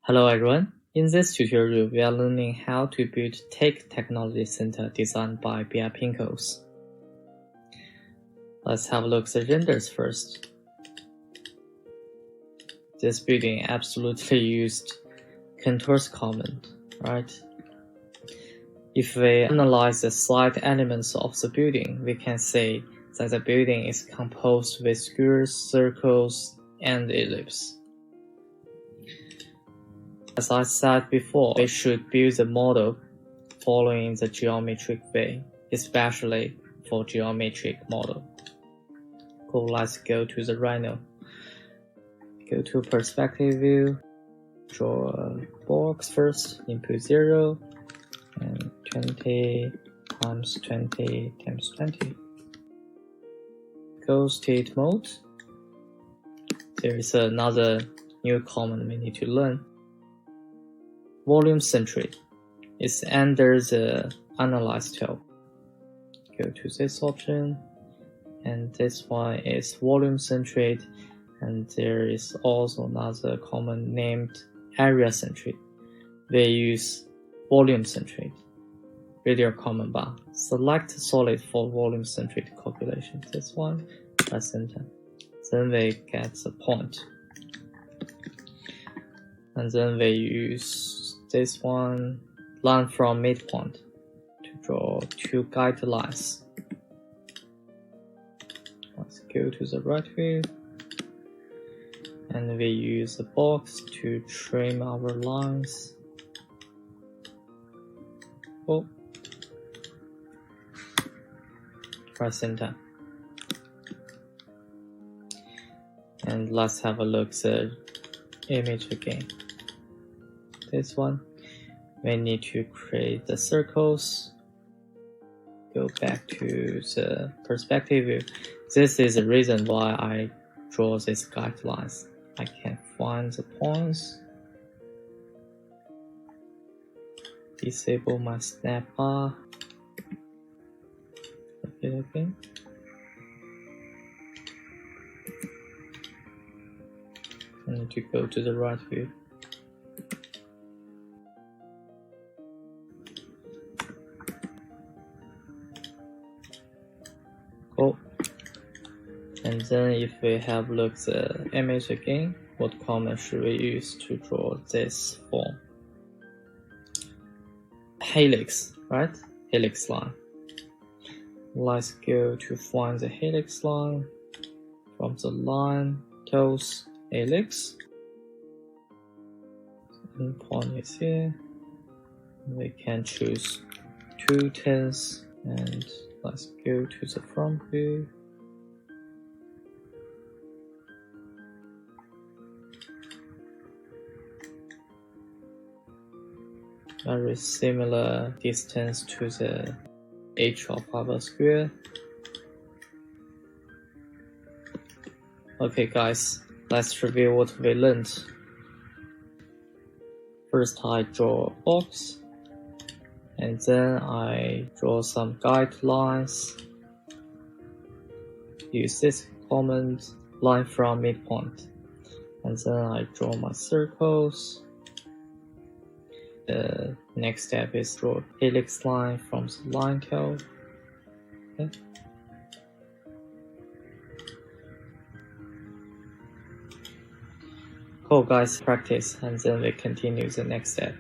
Hello everyone, in this tutorial we are learning how to build Tech Technology Center designed by BI Pinkos. Let's have a look at the renders first. This building absolutely used contours command, right? If we analyze the side elements of the building, we can say that the building is composed with squares, circles, and ellipses. As I said before, we should build the model following the geometric way, especially for geometric model. Cool, let's go to the Rhino. Go to perspective view, draw a box first, input 0, and 20 times 20 times 20. Go state mode. There is another new command we need to learn. Volume centered is under the Analyze tab. Go to this option, and this one is volume centered, and there is also another command named area centered. We use volume centered. Read your command bar. Select solid for volume centered calculation. This one, press enter. Then we get the point. And then we use this one, line from midpoint, to draw two guidelines. Let's go to the right view, and we use the box to trim our lines. Oh, press enter. And let's have a look at the image again. This one, we need to create the circles. Go back to the perspective view. This is the reason why I draw these guidelines. I can find the points. Disable my snap bar. Okay, okay. I need to go to the right view. Cool. And then if we have looked at the image again, what command should we use to draw this form? Helix, right? Helix line. Let's go to find the helix line. From the line, toes, helix. And point is here. We can choose 2/10, and let's go to the front view. Very similar distance to the edge of our square. Okay guys, let's review what we learned. First I draw a box, and then I draw some guidelines. Use this command, line from midpoint. And then I draw my circles. The next step is draw helix line from the line tail. Okay. Cool guys, practice, and then we continue the next step.